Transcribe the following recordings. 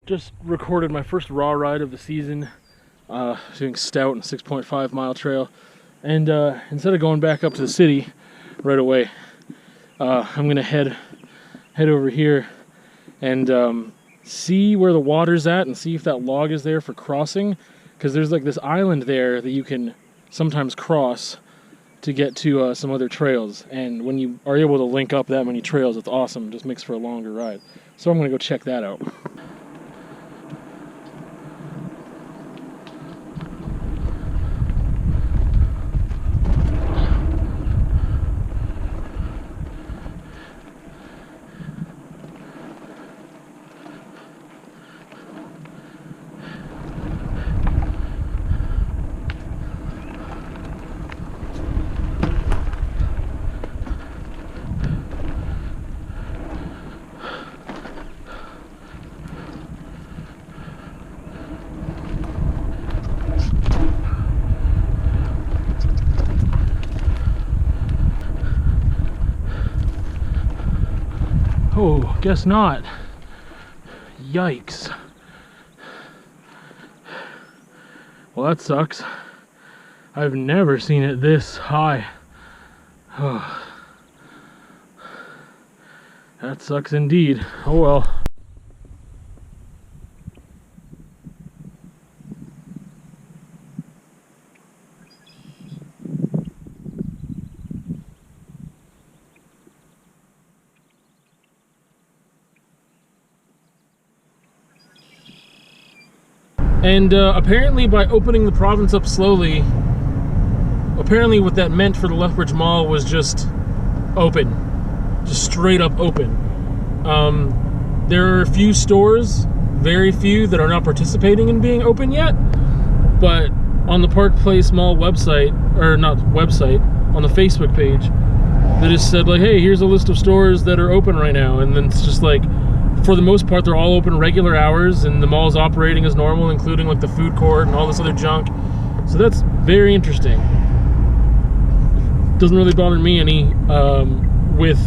just recorded my first raw ride of the season, doing stout and 6.5 mile trail. And instead of going back up to the city right away, I'm gonna head over here and see where the water's at and see if that log is there for crossing, because there's like this island there that you can sometimes cross to get to some other trails, and when you are able to link up that many trails, it's awesome. It just makes for a longer ride. So I'm gonna go check that out. Oh, guess not. Yikes. Well, that sucks. I've never seen it this high. Oh. That sucks indeed. Oh well. And apparently by opening the province up slowly, apparently what that meant for the Lethbridge Mall was just open. Just straight up open. There are a few stores, very few, that are not participating in being open yet. But on the Park Place Mall website, or not website, on the Facebook page, they just said like, hey, here's a list of stores that are open right now. And then it's just like, for the most part, they're all open regular hours, and the mall's operating as normal, including like the food court and all this other junk. So that's very interesting. Doesn't really bother me any with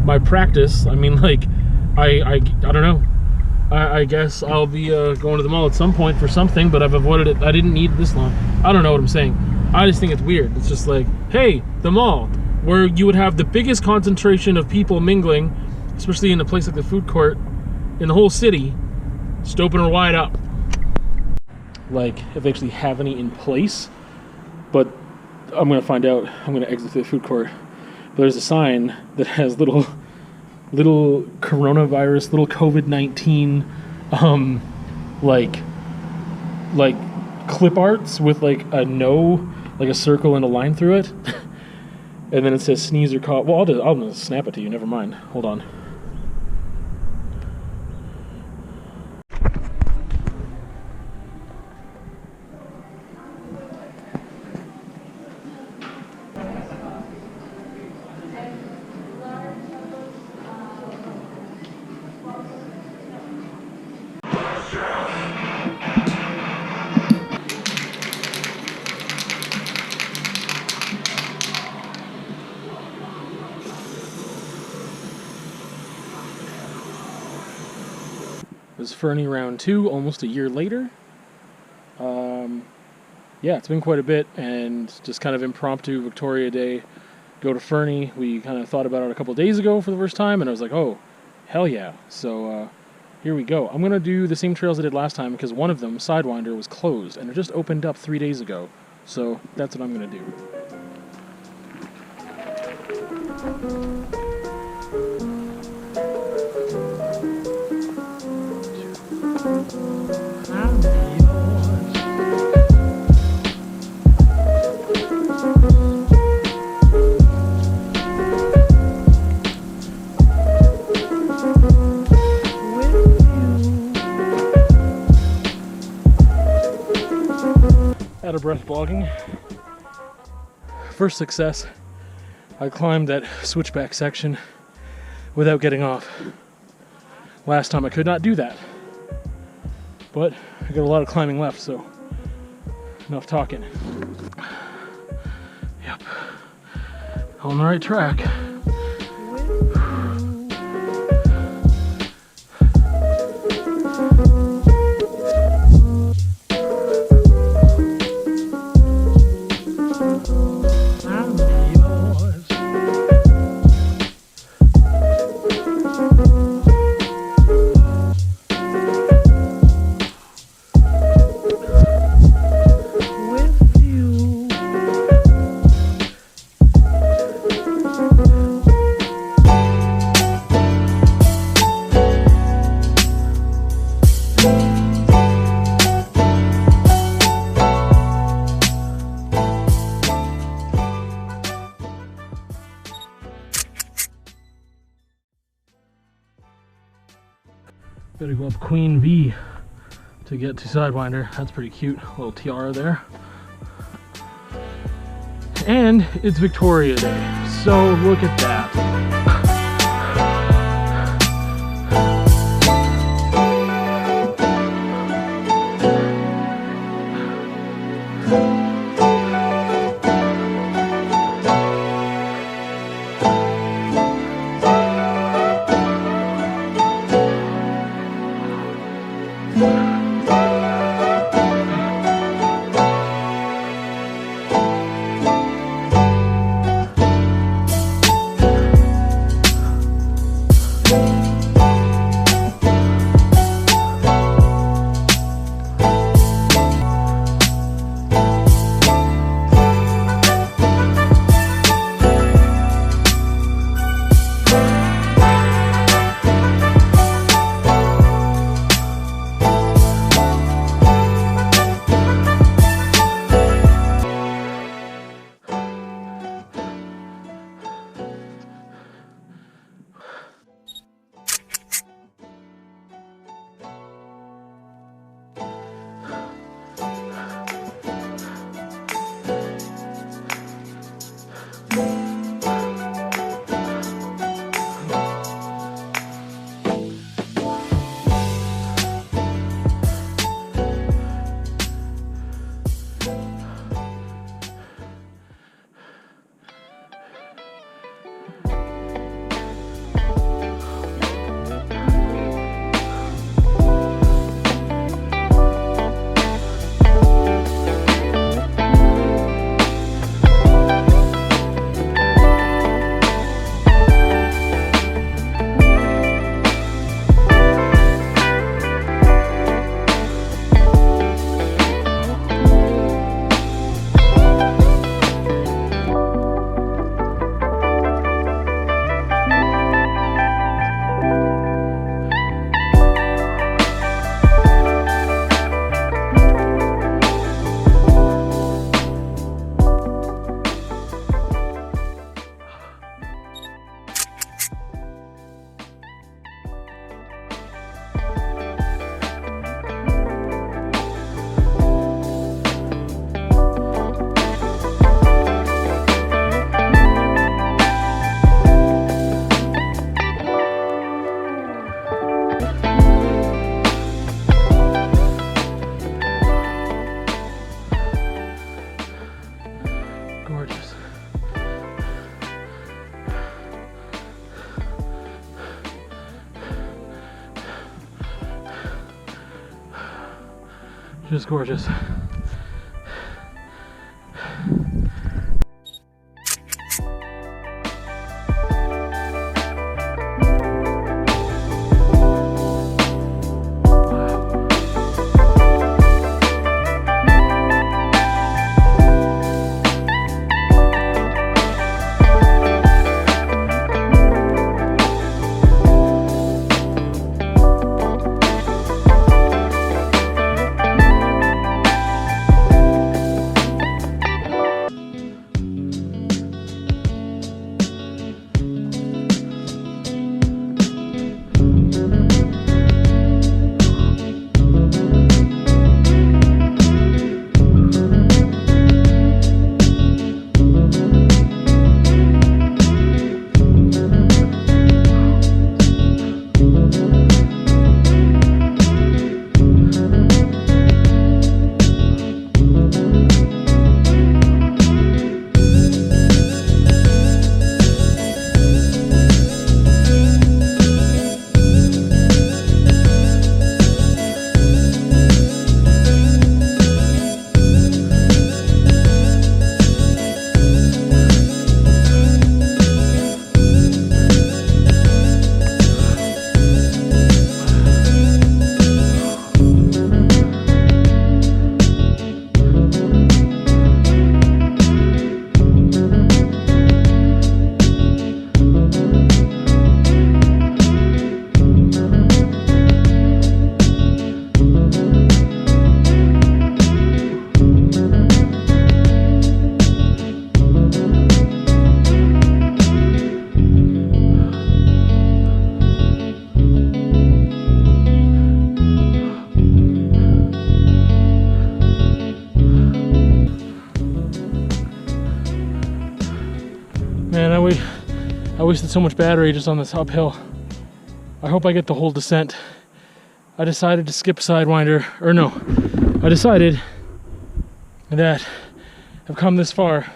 my practice. I mean, like, I don't know. I guess I'll be going to the mall at some point for something, but I've avoided it. I didn't need this long. I don't know what I'm saying. I just think it's weird. It's just like, hey, the mall, where you would have the biggest concentration of people mingling, especially in a place like the food court, in the whole city, just open her wide up. Like, if they actually have any in place. But I'm gonna find out. I'm gonna exit the food court. But there's a sign that has little coronavirus, little COVID-19, like clip arts with like a no, like a circle and a line through it. And then it says sneeze or cough. Well, I'll just snap it to you. Never mind. Hold on. It was Fernie round 2, almost a year later. Yeah, it's been quite a bit, and just kind of impromptu Victoria Day. Go to Fernie. We kind of thought about it a couple days ago for the first time, and I was like, oh, hell yeah. So here we go. I'm going to do the same trails I did last time, because one of them, Sidewinder, was closed, and it just opened up 3 days ago. So that's what I'm going to do. Out of breath blogging. First success. I climbed that switchback section without getting off. Last time I could not do that. But I got a lot of climbing left, so enough talking. Yep. On the right track. Better go up Queen V to get to Sidewinder. That's pretty cute. Little tiara there. And it's Victoria Day, so look at that. Just gorgeous. wasted so much battery just on this uphill. I hope I get the whole descent. I decided to skip Sidewinder, or no, I decided that I've come this far.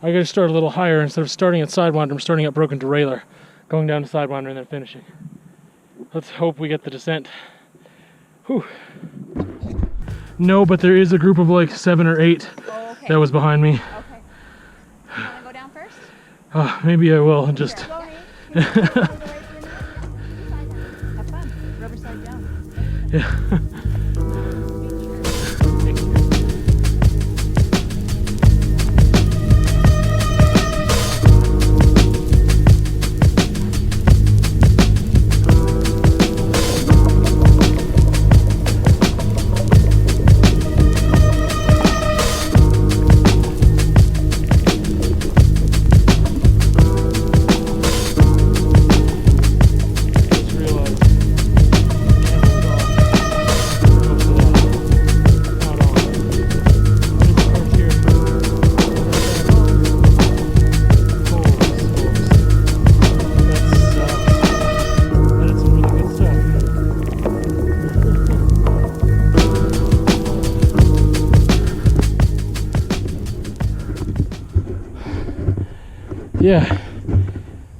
I gotta start a little higher. Instead of starting at Sidewinder, I'm starting at Broken Derailleur, going down to Sidewinder and then finishing. Let's hope we get the descent. Whew. No, but there is a group of like 7 or 8 that was behind me. Okay. You wanna go down first? Maybe I will, just... Sure. Have fun. Riverside down. Yeah. Yeah,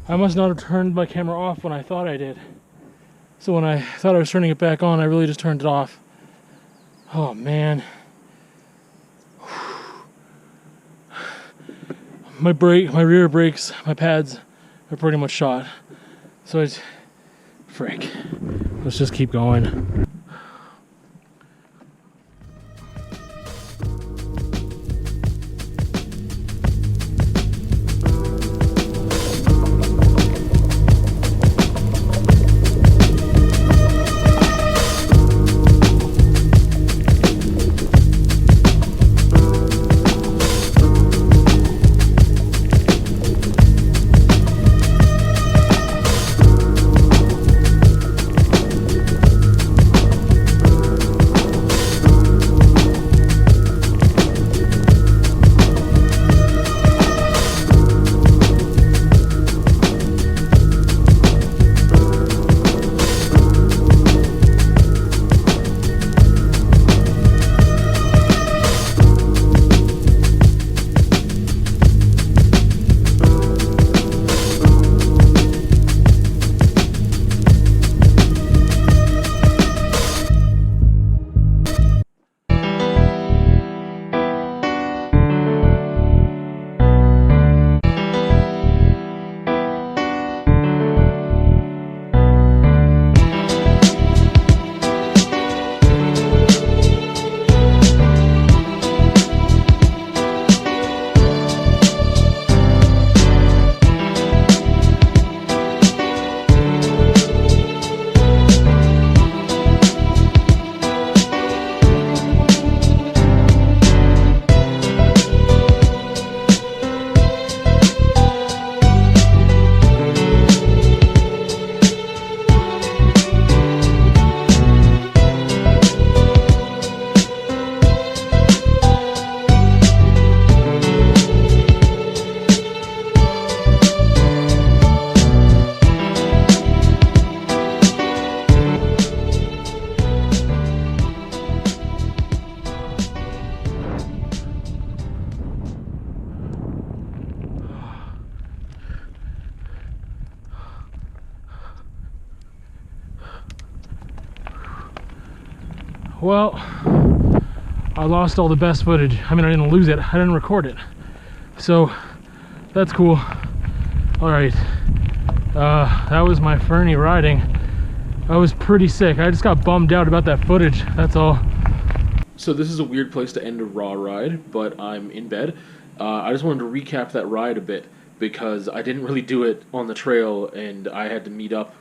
I must not have turned my camera off when I thought I did. So when I thought I was turning it back on, I really just turned it off. Oh man. My rear brakes, my pads are pretty much shot. So it's, frick. Let's just keep going. Well, I lost all the best footage. I mean, I didn't lose it, I didn't record it. So, that's cool. Alright, that was my Fernie riding. I was pretty sick. I just got bummed out about that footage, that's all. So this is a weird place to end a raw ride, but I'm in bed. I just wanted to recap that ride a bit, because I didn't really do it on the trail, and I had to meet up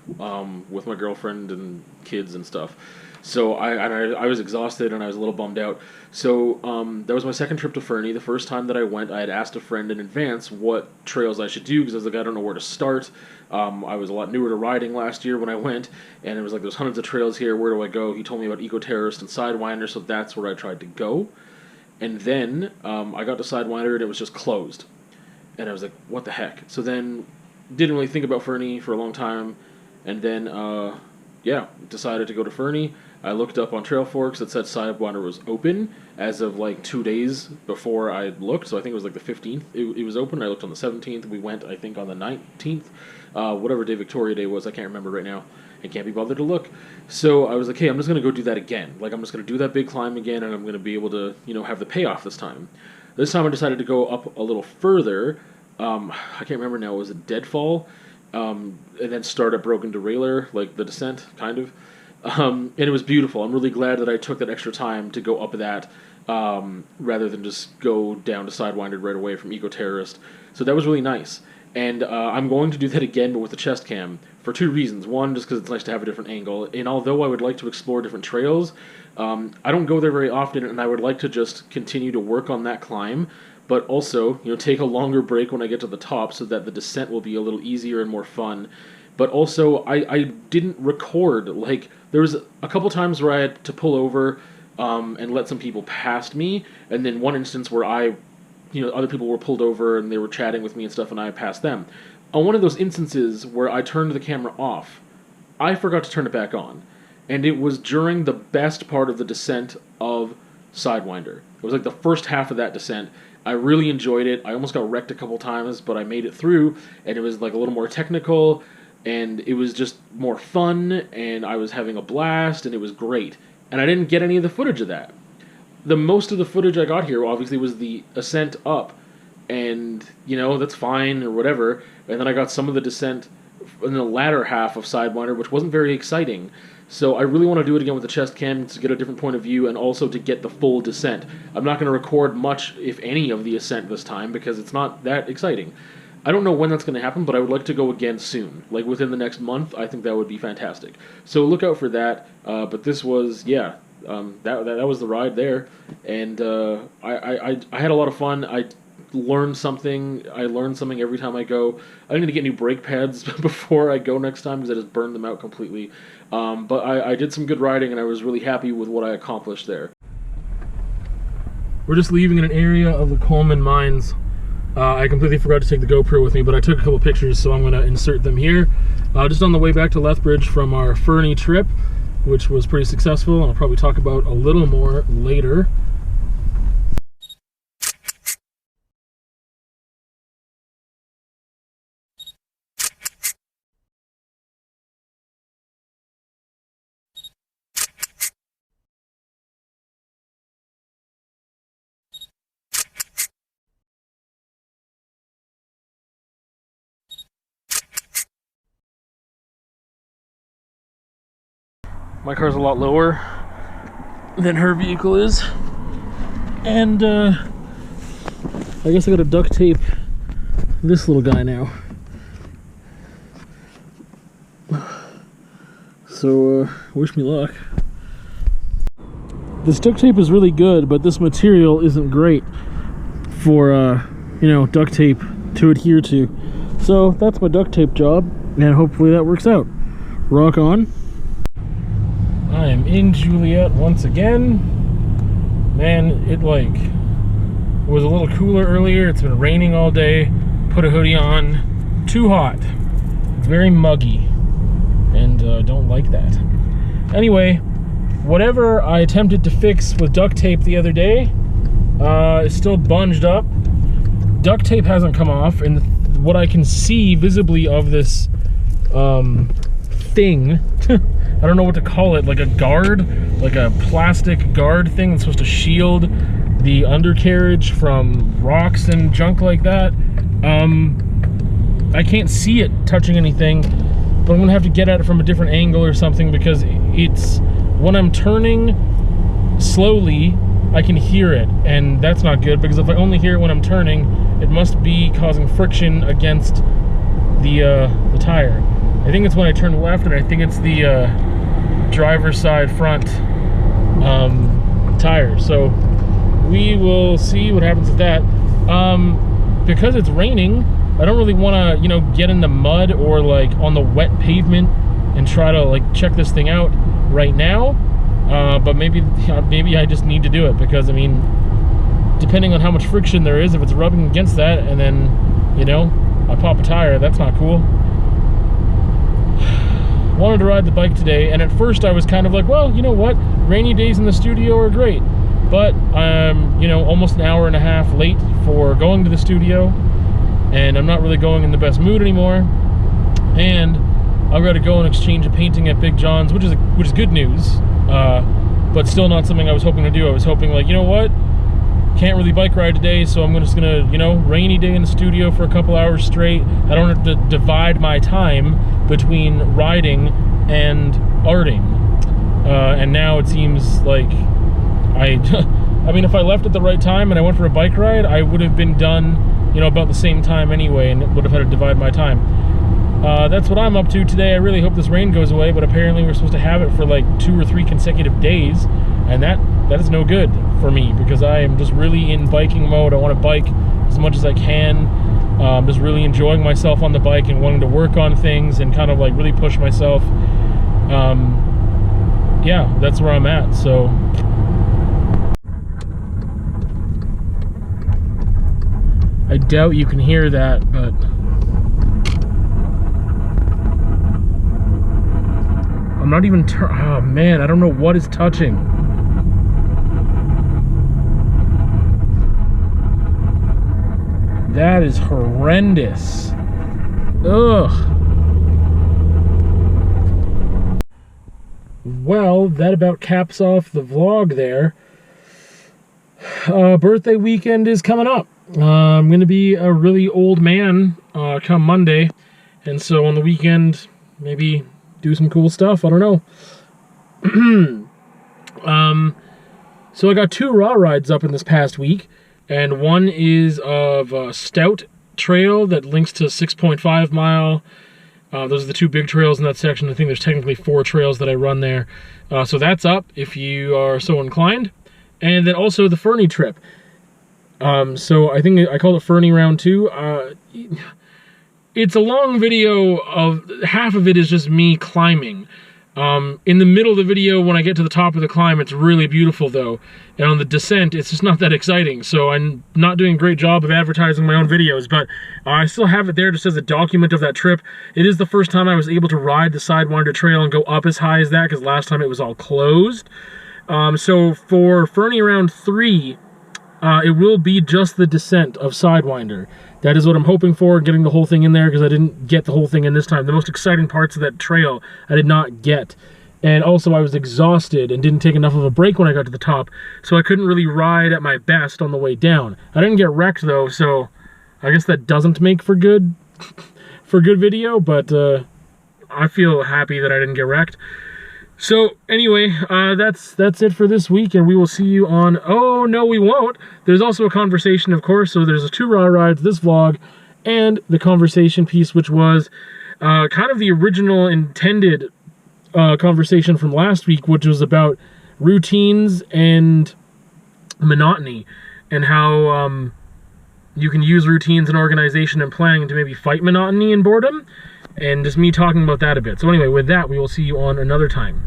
with my girlfriend and kids and stuff. So I was exhausted and I was a little bummed out. So that was my second trip to Fernie. The first time that I went, I had asked a friend in advance what trails I should do, because I was like, I don't know where to start. I was a lot newer to riding last year when I went, and it was like, there's hundreds of trails here, where do I go? He told me about Eco Terrorist and Sidewinder, so that's where I tried to go. And then I got to Sidewinder and it was just closed. And I was like, what the heck? So then didn't really think about Fernie for a long time, and then yeah, decided to go to Fernie. I looked up on Trail Forks. It said Sidewinder was open as of like 2 days before I looked, so I think it was like the 15th. It was open. I looked on the 17th. We went, I think, on the 19th, whatever day Victoria Day was. I can't remember right now. I can't be bothered to look. So I was like, hey, I'm just going to go do that again. Like, I'm just going to do that big climb again, and I'm going to be able to, you know, have the payoff this time. This time I decided to go up a little further. I can't remember now. Was it Deadfall? And then start at Broken Derailleur, like the descent, kind of. And it was beautiful. I'm really glad that I took that extra time to go up that rather than just go down to Sidewinder right away from Eco-Terrorist. So that was really nice. And I'm going to do that again, but with the chest cam, for 2 reasons. One, just because it's nice to have a different angle. And although I would like to explore different trails, I don't go there very often, and I would like to just continue to work on that climb, but also, you know, take a longer break when I get to the top so that the descent will be a little easier and more fun. But also, I didn't record. Like, there was a couple times where I had to pull over and let some people past me, and then one instance where other people were pulled over and they were chatting with me and stuff, and I passed them. On one of those instances where I turned the camera off, I forgot to turn it back on. And it was during the best part of the descent of Sidewinder. It was like the first half of that descent. I really enjoyed it. I almost got wrecked a couple times, but I made it through, and it was like a little more technical, and it was just more fun, and I was having a blast, and it was great. And I didn't get any of the footage of that. The most of the footage I got here, obviously, was the ascent up, and, you know, that's fine, or whatever, and then I got some of the descent in the latter half of Sidewinder, which wasn't very exciting. So I really want to do it again with the chest cam to get a different point of view and also to get the full descent. I'm not going to record much, if any, of the ascent this time because it's not that exciting. I don't know when that's going to happen, but I would like to go again soon. Like within the next month, I think that would be fantastic. So look out for that. But this was, yeah, that was the ride there. And I had a lot of fun. I learn something. I learn something every time I go. I'm going to get new brake pads before I go next time because I just burned them out completely. But I did some good riding, and I was really happy with what I accomplished there. We're just leaving in an area of the Coleman Mines. I completely forgot to take the GoPro with me, but I took a couple pictures, so I'm going to insert them here. Just on the way back to Lethbridge from our Fernie trip, which was pretty successful, and I'll probably talk about a little more later. My car's a lot lower than her vehicle is, and I guess I gotta duct tape this little guy now. So wish me luck. This duct tape is really good, but this material isn't great for you know, duct tape to adhere to. So that's my duct tape job, and hopefully that works out. Rock on. I am in Juliet once again. Man, it was a little cooler earlier. It's been raining all day. Put a hoodie on. Too hot. It's very muggy, and don't like that. Anyway, whatever I attempted to fix with duct tape the other day is still bunged up. Duct tape hasn't come off, and what I can see visibly of this thing I don't know what to call it, like a guard, like a plastic guard thing that's supposed to shield the undercarriage from rocks and junk like that. I can't see it touching anything, but I'm gonna have to get at it from a different angle or something, because it's, when I'm turning slowly, I can hear it, and that's not good, because if I only hear it when I'm turning, it must be causing friction against the tire. I think it's when I turn left, and I think it's the driver's side front tire. So we will see what happens with that. Because it's raining, I don't really want to, you know, get in the mud or like on the wet pavement and try to like check this thing out right now. But maybe I just need to do it, because I mean, depending on how much friction there is, if it's rubbing against that, and then, you know, I pop a tire. That's not cool. Wanted to ride the bike today, and at first I was kind of like, well, you know what? Rainy days in the studio are great. But I'm, you know, almost an hour and a half late for going to the studio, and I'm not really going in the best mood anymore. And I've got to go and exchange a painting at Big John's, which is good news, but still not something I was hoping to do. I was hoping, like, you know what? Can't really bike ride today, so I'm just gonna, you know, rainy day in the studio for a couple hours straight. I don't have to divide my time between riding and arting. And now it seems like I mean, if I left at the right time and I went for a bike ride, I would have been done, you know, about the same time anyway, and would have had to divide my time. That's what I'm up to today. I really hope this rain goes away, but apparently we're supposed to have it for like 2 or 3 consecutive days, and that is no good for me, because I am just really in biking mode. I want to bike as much as I can. Just really enjoying myself on the bike and wanting to work on things and kind of like really push myself. Yeah, that's where I'm at. So I doubt you can hear that, but I'm not even oh man, I don't know what is touching. That is horrendous. Ugh. Well, that about caps off the vlog there. Birthday weekend is coming up. I'm going to be a really old man come Monday. And so on the weekend, maybe do some cool stuff. I don't know. So I got 2 raw rides up in this past week. And one is of a Stout trail that links to 6.5 mile. Those are the 2 big trails in that section. I think there's technically 4 trails that I run there. So that's up if you are so inclined. And then also the Fernie trip. So I think I called it Fernie Round 2. It's a long video of, half of it is just me climbing. In the middle of the video, when I get to the top of the climb, it's really beautiful though. And on the descent, it's just not that exciting. So I'm not doing a great job of advertising my own videos, but I still have it there just as a document of that trip. It is the first time I was able to ride the Sidewinder Trail and go up as high as that, because last time it was all closed. So for Fernie Round 3, it will be just the descent of Sidewinder. That is what I'm hoping for, getting the whole thing in there, because I didn't get the whole thing in this time. The most exciting parts of that trail I did not get. And also I was exhausted and didn't take enough of a break when I got to the top, so I couldn't really ride at my best on the way down. I didn't get wrecked though, so I guess that doesn't make for good video, but I feel happy that I didn't get wrecked. So anyway, that's it for this week, and we will see you on, oh no we won't, there's also a conversation, of course. So there's 2 raw rides, this vlog, and the conversation piece, which was kind of the original intended conversation from last week, which was about routines and monotony, and how you can use routines and organization and planning to maybe fight monotony and boredom. And just me talking about that a bit. So anyway, with that, we will see you on another time.